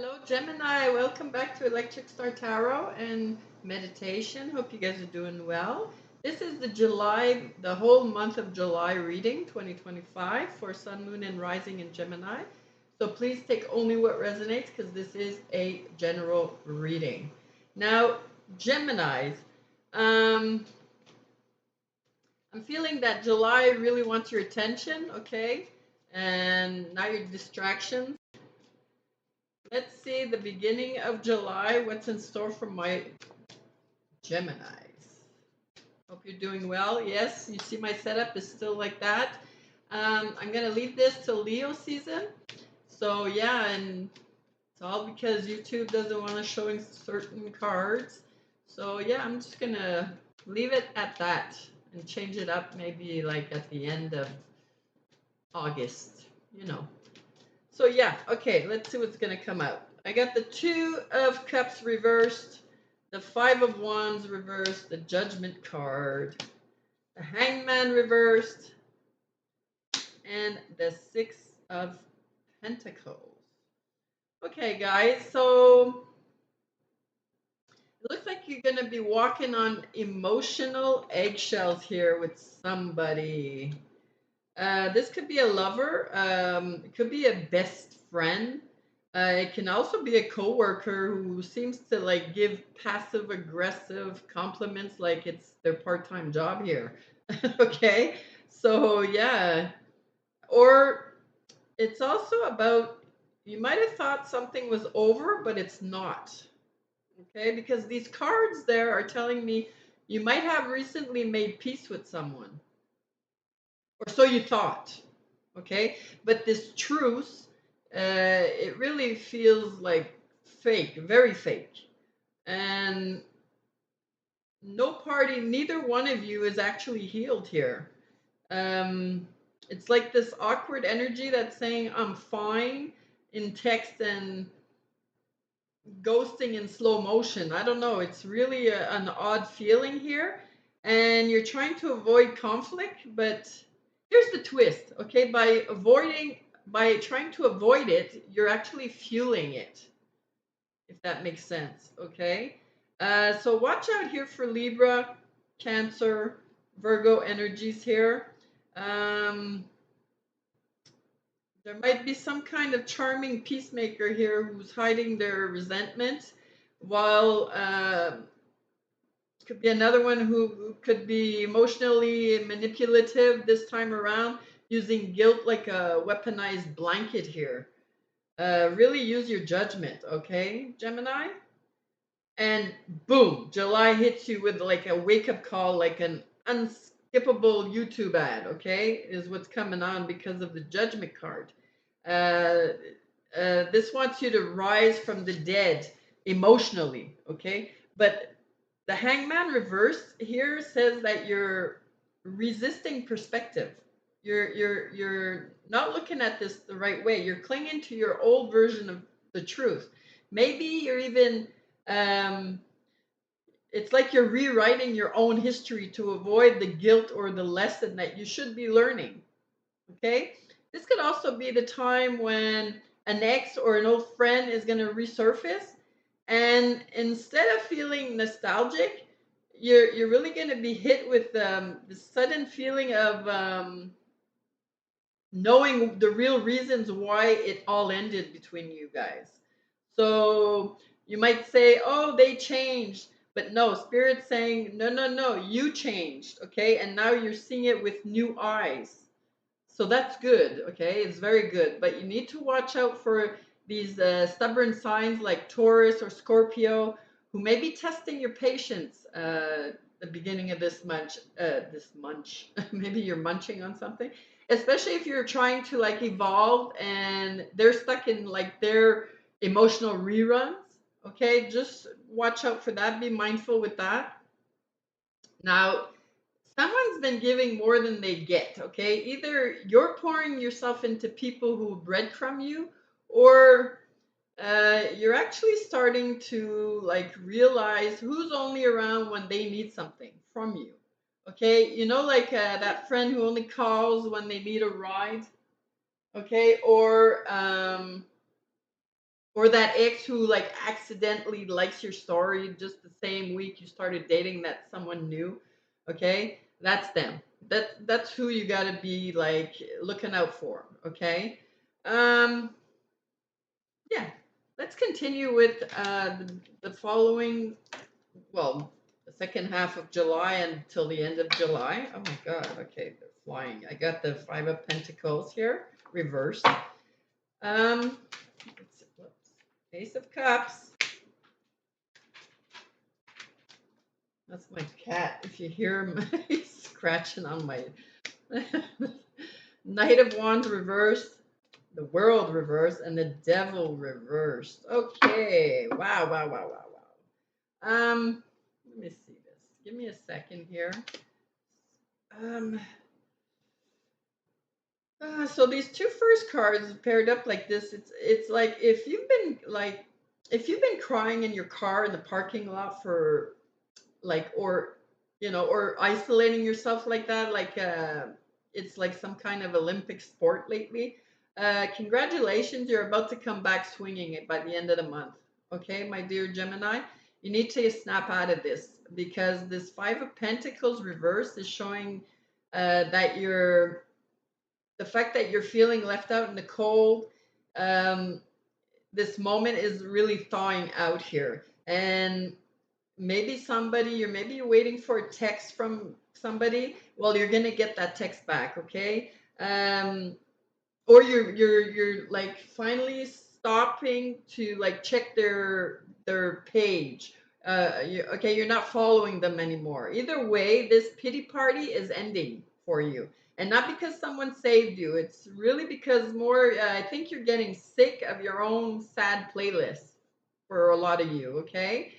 Hello, Gemini. Welcome back to Electricstartarot and meditation. Hope you guys are doing well. This is the whole month of July reading 2025 for Sun, Moon, and Rising in Gemini. So please take only what resonates because this is a general reading. Now, Geminis, um, I'm feeling that July really wants your attention, okay? And now your distractions. Let's see the beginning of July. What's in store for my Geminis? Hope you're doing well. Yes, you see my setup is still like that. I'm going to leave this till Leo season. So, yeah, and it's all because YouTube doesn't want us showing certain cards. So, yeah, I'm just going to leave it at that and change it up maybe like at the end of August, you know. So yeah, okay, let's see what's going to come out. I got the Two of Cups reversed, the Five of Wands reversed, the Judgment card, the Hangman reversed, and the Six of Pentacles. Okay, guys, so it looks like you're going to be walking on emotional eggshells here with somebody. This could be a lover. It could be a best friend. It can also be a coworker who seems to like give passive aggressive compliments like it's their part-time job here. Okay? So, yeah. Or it's also about you might have thought something was over, but it's not. Okay? Because these cards there are telling me you might have recently made peace with someone, or so you thought. Okay, but this truce, it really feels like fake, very fake, and no party, neither one of you is actually healed here. um it's like this awkward energy that's saying I'm fine in text and ghosting in slow motion. I don't know, it's really an odd feeling here, and you're trying to avoid conflict, but here's the twist. Okay, by trying to avoid it, you're actually fueling it, if that makes sense. Okay, so watch out here for Libra, Cancer, Virgo energies here. um there might be some kind of charming peacemaker here who's hiding their resentment, while could be another one who could be emotionally manipulative this time around, using guilt like a weaponized blanket here. Really use your judgment, okay, Gemini? And boom, July hits you with like a wake up call, like an unskippable YouTube ad, okay, is what's coming on because of the judgment card. Uh, this wants you to rise from the dead emotionally, okay? But the Hangman reverse here says that you're resisting perspective. You're not looking at this the right way. You're clinging to your old version of the truth. Maybe you're even um, it's like you're rewriting your own history to avoid the guilt or the lesson that you should be learning. Okay? This could also be the time when an ex or an old friend is going to resurface, and instead of feeling nostalgic, you're really going to be hit with the sudden feeling of knowing the real reasons why it all ended between you guys. So you might say, oh, they changed. But no, Spirit's saying, no, no, no, you changed. Okay. And now you're seeing it with new eyes. So that's good. Okay. It's very good. But you need to watch out for these stubborn signs like Taurus or Scorpio, who may be testing your patience the beginning of this munch. Maybe you're munching on something, especially if you're trying to like evolve and they're stuck in like their emotional reruns. Okay, just watch out for that. Be mindful with that. Now, someone's been giving more than they get. Okay, either you're pouring yourself into people who breadcrumb you, or you're actually starting to like realize who's only around when they need something from you. Okay, you know, like that friend who only calls when they need a ride. Okay, or or that ex who like accidentally likes your story just the same week you started dating that someone new. Okay, that's them. That's who you got to be like looking out for. Okay. um yeah, let's continue with the following, well, the second half of July until the end of July. Oh my God. Okay, they're flying. I got the Five of Pentacles here, reversed. Whoops. Ace of Cups. That's my cat. If you hear him, he's scratching on my Knight of Wands reversed, the World reversed, and the Devil reversed. Okay. Wow, wow, wow, wow, wow. Let me see this. Give me a second here. Um, so these two first cards paired up like this, it's like if you've been crying in your car in the parking lot for like, or or isolating yourself like that, like it's like some kind of Olympic sport lately. Congratulations, you're about to come back swinging it by the end of the month. Okay, my dear Gemini, you need to snap out of this, because this Five of Pentacles reverse is showing that the fact that you're feeling left out in the cold, um, this moment is really thawing out here. And maybe you're waiting for a text from somebody. Well, you're gonna get that text back, okay? Or you're like finally stopping to like check their page. Okay, you're not following them anymore. Either way, this pity party is ending for you, and not because someone saved you. It's really because more. I think you're getting sick of your own sad playlist for a lot of you. Okay,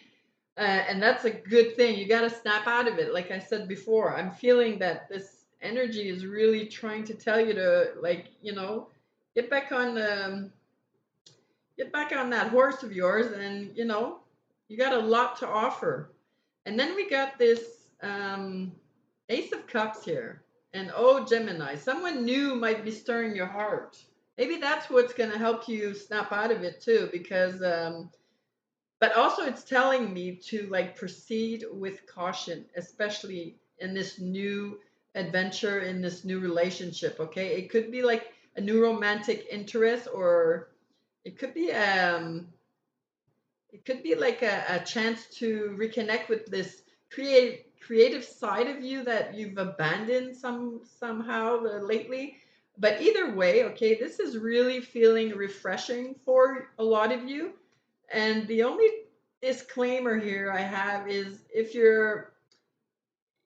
and that's a good thing. You got to snap out of it. Like I said before, I'm feeling that this energy is really trying to tell you to, like, get back on that horse of yours, and you got a lot to offer. And then we got this Ace of Cups here, and oh, Gemini, someone new might be stirring your heart. Maybe that's what's going to help you snap out of it too, because but also it's telling me to like proceed with caution, especially in this new adventure, in this new relationship. Okay, it could be like a new romantic interest, or it could be like a chance to reconnect with this creative side of you that you've abandoned somehow lately. But either way, okay, this is really feeling refreshing for a lot of you. And the only disclaimer here I have is, if you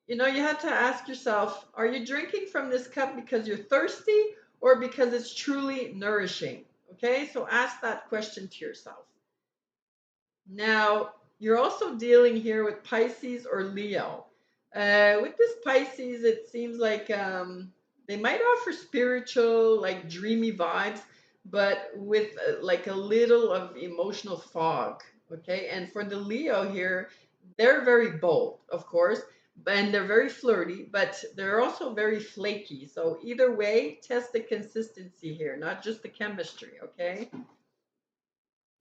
have to ask yourself, are you drinking from this cup because you're thirsty, or because it's truly nourishing? Okay, so ask that question to yourself. Now, you're also dealing here with Pisces or Leo. With this Pisces, it seems like they might offer spiritual, like dreamy vibes, but with like a little of emotional fog. Okay, and for the Leo here, they're very bold, of course, and they're very flirty, but they're also very flaky. So either way, test the consistency here, not just the chemistry. Okay.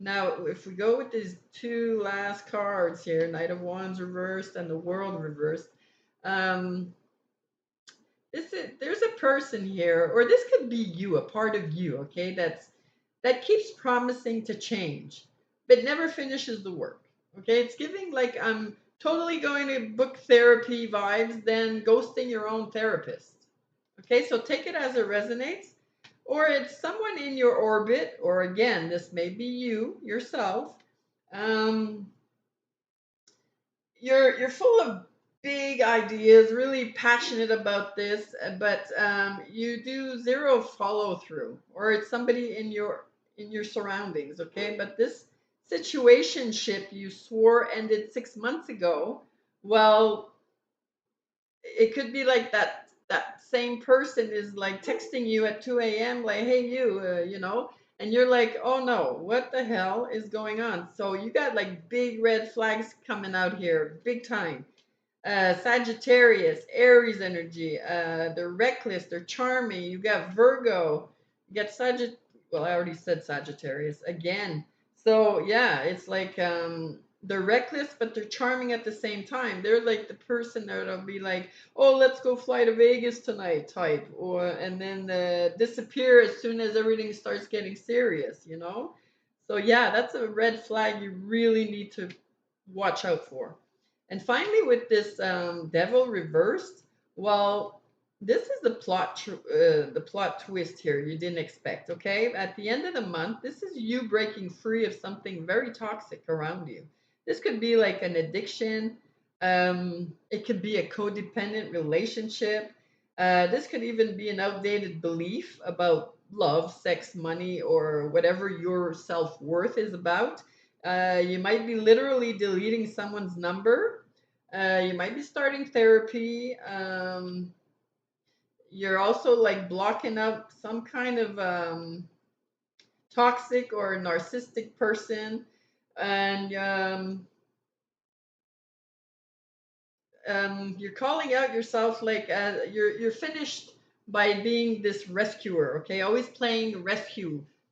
Now, if we go with these two last cards here, Knight of Wands reversed and the World reversed, um, there's a person here, or this could be you, a part of you, okay, that keeps promising to change, but never finishes the work. Okay, it's giving like I'm totally going to book therapy vibes, then ghosting your own therapist. Okay, so take it as it resonates, or it's someone in your orbit, or again, this may be you yourself. Um, you're full of big ideas, really passionate about this, but you do zero follow through, or it's somebody in your surroundings. Okay, but this situationship you swore ended 6 months ago. Well, it could be like that same person is like texting you at 2 a.m. like, hey, and you're like, oh no, what the hell is going on? So you got like big red flags coming out here, big time. Sagittarius, Aries energy. They're reckless, they're charming. You got Virgo, you got Well, I already said Sagittarius again. So yeah, it's like they're reckless, but they're charming at the same time. They're like the person that'll be like, "Oh, let's go fly to Vegas tonight," type, or and then disappear as soon as everything starts getting serious. You know. So yeah, that's a red flag you really need to watch out for. And finally, with this devil reversed, well, this is the plot twist here you didn't expect. Okay, at the end of the month, this is you breaking free of something very toxic around you. This could be like an addiction. It could be a codependent relationship. This could even be an outdated belief about love, sex, money, or whatever your self worth is about. You might be literally deleting someone's number. You might be starting therapy. You're also like blocking up some kind of toxic or narcissistic person, and you're calling out yourself like you're finished by being this rescuer. Okay, always playing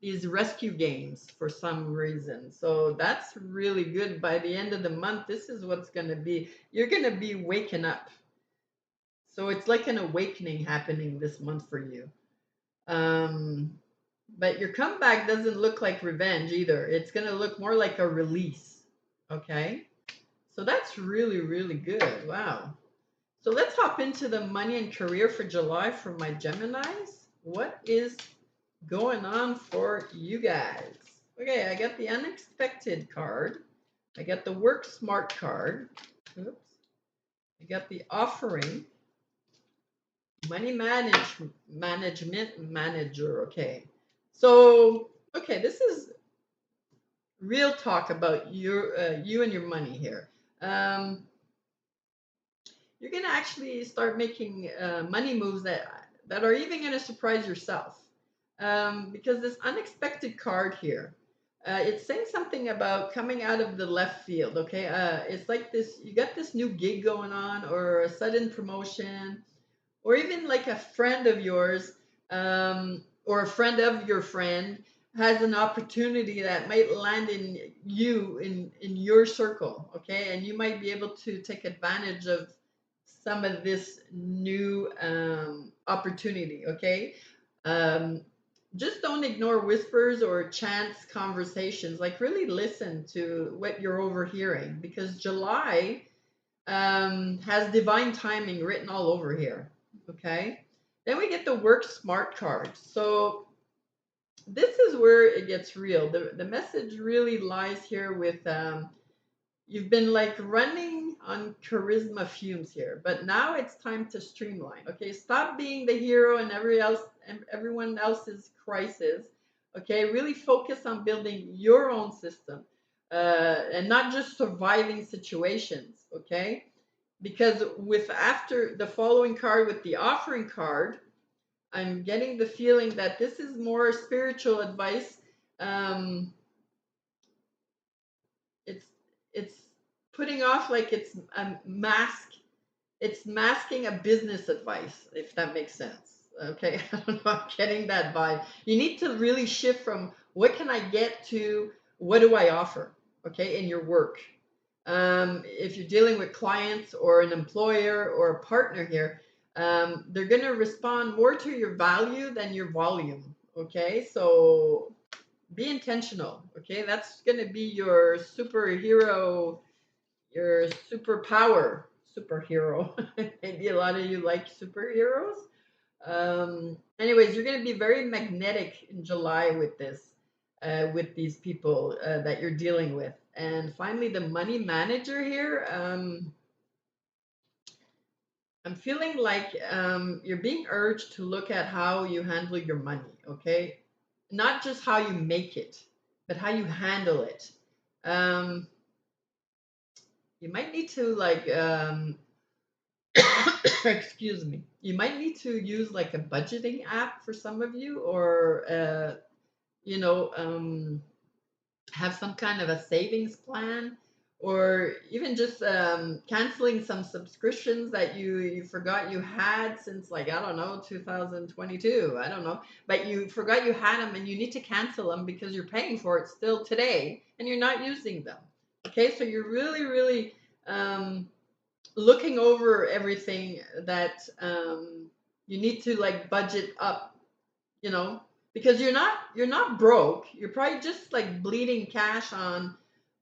these rescue games for some reason. So that's really good. By the end of the month, this is what's going to be. You're going to be waking up. So it's like an awakening happening this month for you. Um, but your comeback doesn't look like revenge either. It's going to look more like a release. Okay. So that's really, really good. Wow. So let's hop into the money and career for July for my Geminis. What is going on for you guys? Okay, I got the unexpected card. I got the work smart card. Oops. I got the offering. Money management manager. Okay. So, okay, this is real talk about you and your money here. Um, you're gonna actually start making money moves that are even gonna surprise yourself. Because this unexpected card here, it's saying something about coming out of the left field. Okay, it's like this: you got this new gig going on, or a sudden promotion, or even like a friend of yours, or a friend of your friend has an opportunity that might land in your circle. Okay, and you might be able to take advantage of some of this new opportunity. Okay, um, just don't ignore whispers or chance conversations. Like really listen to what you're overhearing, because July has divine timing written all over here. Okay. Then we get the work smart card. So this is where it gets real. The message really lies here with you've been like running on charisma fumes here, but now it's time to streamline. Okay. Stop being the hero and everyone else's crisis. Okay. Really focus on building your own system and not just surviving situations. Okay, because with after the following card with the offering card, I'm getting the feeling that this is more spiritual advice. um it's it's putting off like it's a mask. It's masking a business advice, if that makes sense. Okay, I don't know, I'm getting that vibe. You need to really shift from what can I get to what do I offer, okay, in your work. If you're dealing with clients or an employer or a partner here, they're going to respond more to your value than your volume. Okay, so be intentional. Okay, that's going to be your superhero, your superhero. Maybe a lot of you like superheroes. Anyways, you're going to be very magnetic in July with this, with these people that you're dealing with. And finally, the money manager here. I'm feeling like you're being urged to look at how you handle your money. Okay, not just how you make it, but how you handle it. Um, you might need to like excuse me. You might need to use like a budgeting app for some of you, or you know, have some kind of a savings plan, or even just canceling some subscriptions that you forgot you had since, like, I don't know, 2022. I don't know, but you forgot you had them and you need to cancel them because you're paying for it still today and you're not using them. Okay, so you're really, really looking over everything that you need to, like, budget up, you know, because you're not broke. You're probably just like bleeding cash on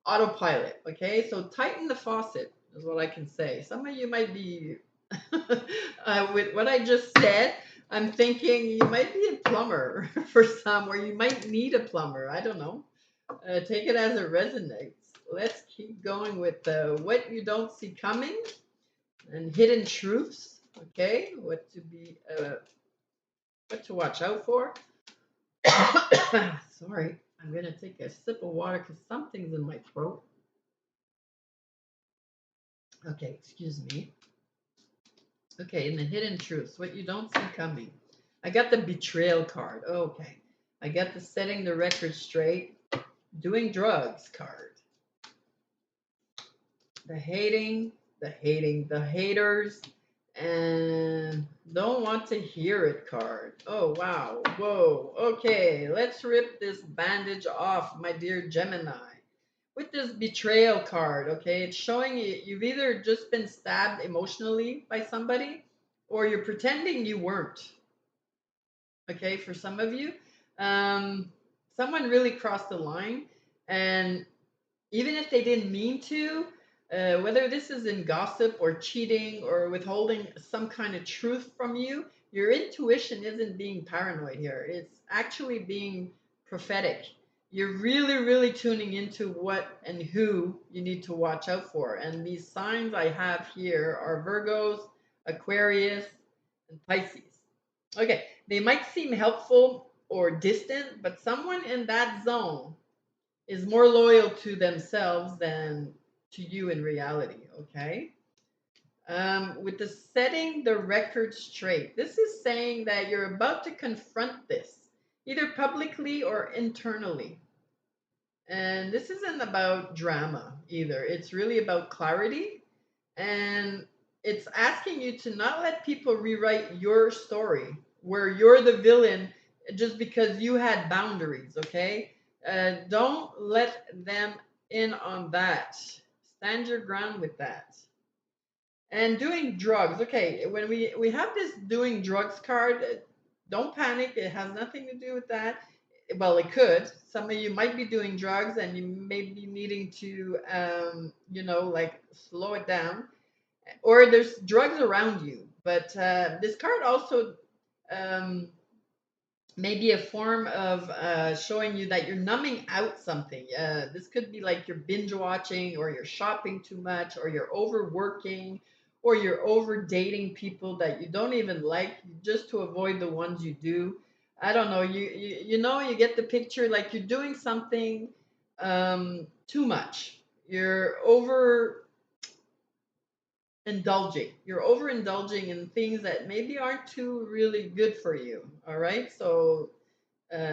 autopilot. Okay, so tighten the faucet is what I can say. Some of you might be with what I just said. I'm thinking you might be a plumber for some, or you might need a plumber. I don't know. Take it as it resonates. Let's keep going with what you don't see coming and hidden truths. Okay, what to watch out for. Sorry, I'm gonna take a sip of water because something's in my throat. Okay, excuse me. Okay, in the hidden truths, what you don't see coming. I got the betrayal card. Okay, I got the setting the record straight, doing drugs card. The hating, the haters, and don't want to hear it card. Oh, wow. Whoa. Okay, let's rip this bandage off, my dear Gemini. With this betrayal card, okay, it's showing you've either just been stabbed emotionally by somebody or you're pretending you weren't. Okay, for some of you, someone really crossed the line, and even if they didn't mean to, whether this is in gossip or cheating or withholding some kind of truth from you, your intuition isn't being paranoid here. It's actually being prophetic. You're really, really tuning into what and who you need to watch out for. And these signs I have here are Virgos, Aquarius, and Pisces. Okay, they might seem helpful or distant, but someone in that zone is more loyal to themselves than to you in reality. Okay. With the setting the record straight, this is saying that you're about to confront this either publicly or internally. And this isn't about drama either. It's really about clarity. And it's asking you to not let people rewrite your story where you're the villain just because you had boundaries, okay? Don't let them in on that. Stand your ground with that. And doing drugs, okay, when we have this doing drugs card, don't panic. It has nothing to do with that. Well, it could. Some of you might be doing drugs and you may be needing to, like, slow it down, or there's drugs around you. But this card also um, may be a form of showing you that you're numbing out something. This could be like you're binge watching, or you're shopping too much, or you're overworking, or you're over dating people that you don't even like just to avoid the ones you do. I don't know. You get the picture. Like you're doing something too much. You're overindulging in things that maybe aren't too really good for you. All right, so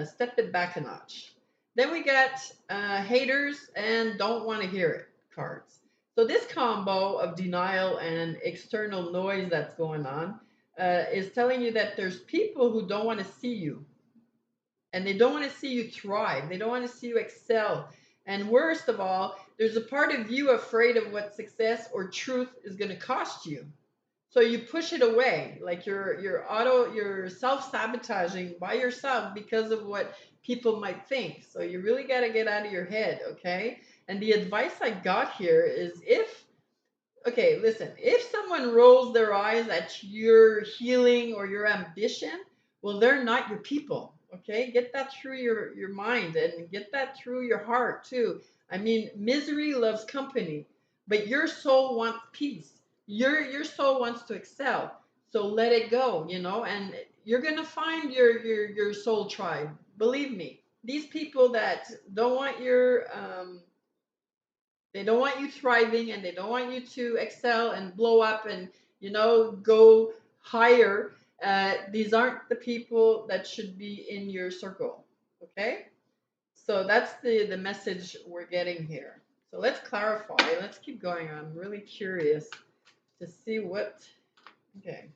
step it back a notch. Then we got haters and don't want to hear it cards. So this combo of denial and external noise that's going on is telling you that there's people who don't want to see you, and they don't want to see you thrive. They don't want to see you excel. And worst of all, there's a part of you afraid of what success or truth is going to cost you. So you push it away, like you're self-sabotaging by yourself because of what people might think. So you really got to get out of your head, okay? And the advice I got here is okay, listen, if someone rolls their eyes at your healing or your ambition, well, they're not your people. Okay, get that through your mind and get that through your heart too. I mean, misery loves company, but your soul wants peace. Your soul wants to excel. So let it go, and you're gonna find your soul tribe. Believe me, these people that don't want they don't want you thriving, and they don't want you to excel and blow up and go higher. These aren't the people that should be in your circle. Okay, so that's the message we're getting here. So let's clarify. Let's keep going. I'm really curious to see what. Okay.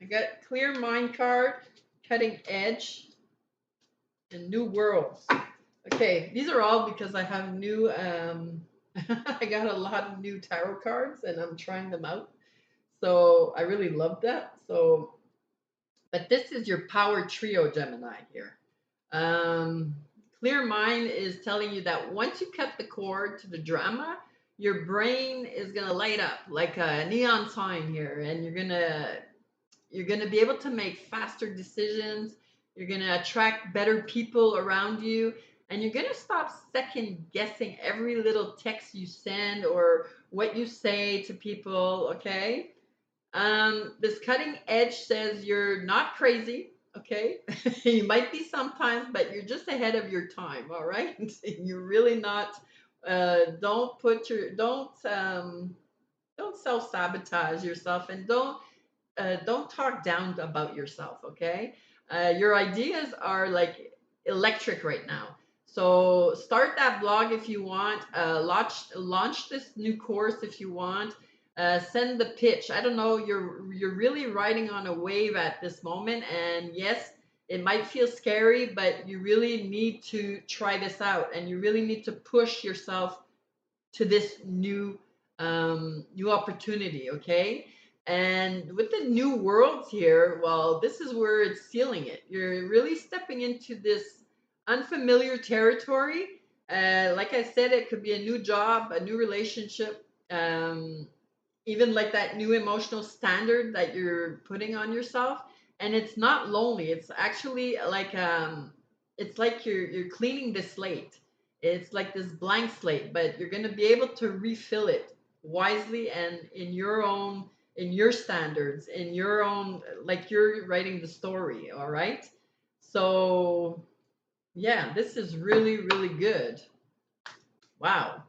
I got clear mind card, cutting edge, and new worlds. Okay, these are all because I have new I got a lot of new tarot cards and I'm trying them out. So I really love that. So but this is your power trio Gemini here. Um, Clear mind is telling you that once you cut the cord to the drama, your brain is gonna light up like a neon sign here, and you're gonna be able to make faster decisions. You're gonna attract better people around you, and you're gonna stop second guessing every little text you send or what you say to people. Okay, this cutting edge says you're not crazy, okay? You might be sometimes, but you're just ahead of your time, all right? You're really not. Don't self sabotage yourself, and don't talk down about yourself, okay? Your ideas are like electric right now. So start that blog if you want. Launch this new course if you want. Send the pitch. I don't know. You're really riding on a wave at this moment, and yes, it might feel scary, but you really need to try this out, and you really need to push yourself to this new opportunity, okay? And with the new worlds here, well, this is where it's sealing it. You're really stepping into this unfamiliar territory. Like I said, it could be a new job, a new relationship, even like that new emotional standard that you're putting on yourself. And it's not lonely. It's actually like you're cleaning the slate. It's like this blank slate, but you're going to be able to refill it wisely and in your standards, in your own, like you're writing the story. All right. So yeah, this is really, really good. Wow.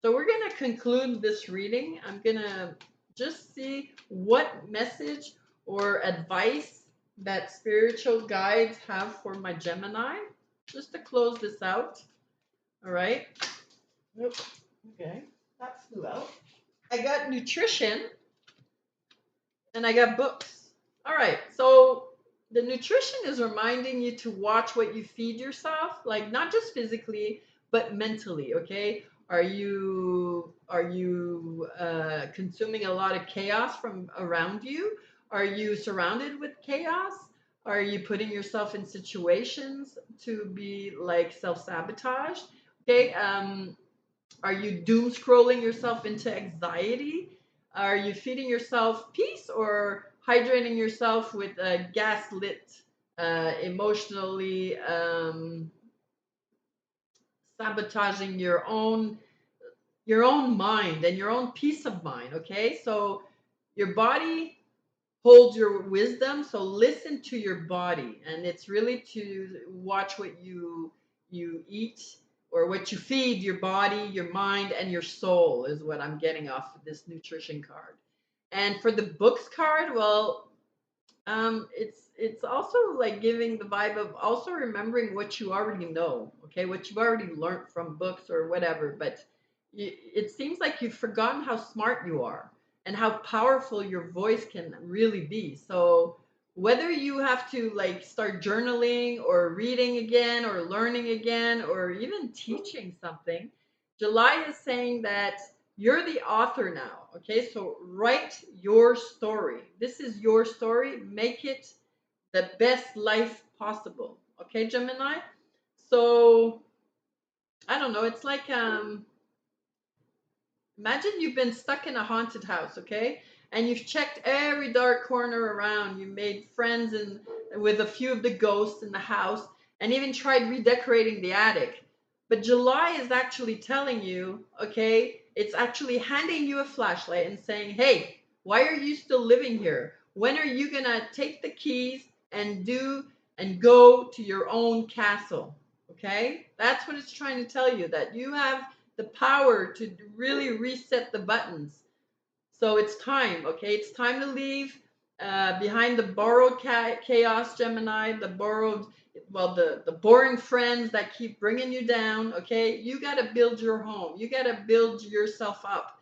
So we're going to conclude this reading. I'm going to just see what message or advice that spiritual guides have for my Gemini, just to close this out. All right. Nope. Okay. That flew out. I got nutrition and I got books. All right. So the nutrition is reminding you to watch what you feed yourself, like not just physically, but mentally. Okay. Are you consuming a lot of chaos from around you? Are you surrounded with chaos? Are you putting yourself in situations to be like self sabotage? Okay. Are you doom scrolling yourself into anxiety? Are you feeding yourself peace or hydrating yourself with a gaslit, emotionally sabotaging your own mind and your own peace of mind? Okay, so your body holds your wisdom, so listen to your body, and it's really to watch what you eat or what you feed your body, your mind, and your soul is what I'm getting off of this nutrition card. And for the books card, well, it's also like giving the vibe of also remembering what you already know, okay, what you've already learned from books or whatever. But it seems like you've forgotten how smart you are and how powerful your voice can really be. So whether you have to like start journaling or reading again or learning again or even teaching something, July is saying that you're the author now. Okay, so write your story. This is your story. Make it the best life possible. Okay, Gemini. So I don't know. It's like imagine you've been stuck in a haunted house. Okay, and you've checked every dark corner around. You made friends and with a few of the ghosts in the house, and even tried redecorating the attic. But July is actually telling you, okay, it's actually handing you a flashlight and saying, hey, why are you still living here? When are you going to take the keys and go to your own castle? Okay? That's what it's trying to tell you, that you have the power to really reset the buttons. So it's time, okay? It's time to leave. Behind the borrowed chaos, Gemini, the borrowed, well, the boring friends that keep bringing you down, okay? You got to build your home. You got to build yourself up.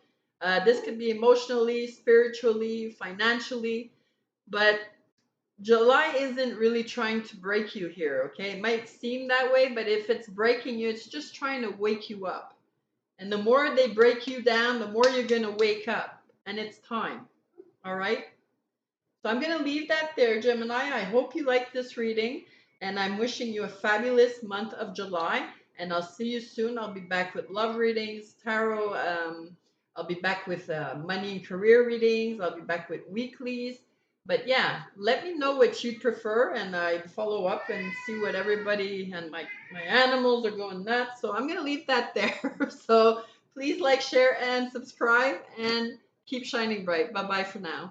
This could be emotionally, spiritually, financially, but July isn't really trying to break you here, okay? It might seem that way, but if it's breaking you, it's just trying to wake you up. And the more they break you down, the more you're going to wake up. And it's time, all right? So I'm going to leave that there, Gemini. I hope you like this reading, and I'm wishing you a fabulous month of July. And I'll see you soon. I'll be back with love readings, tarot. I'll be back with money and career readings. I'll be back with weeklies. But yeah, let me know what you prefer, and I'd follow up and see what everybody and my animals are going nuts. So I'm going to leave that there. So please like, share, and subscribe, and keep shining bright. Bye bye for now.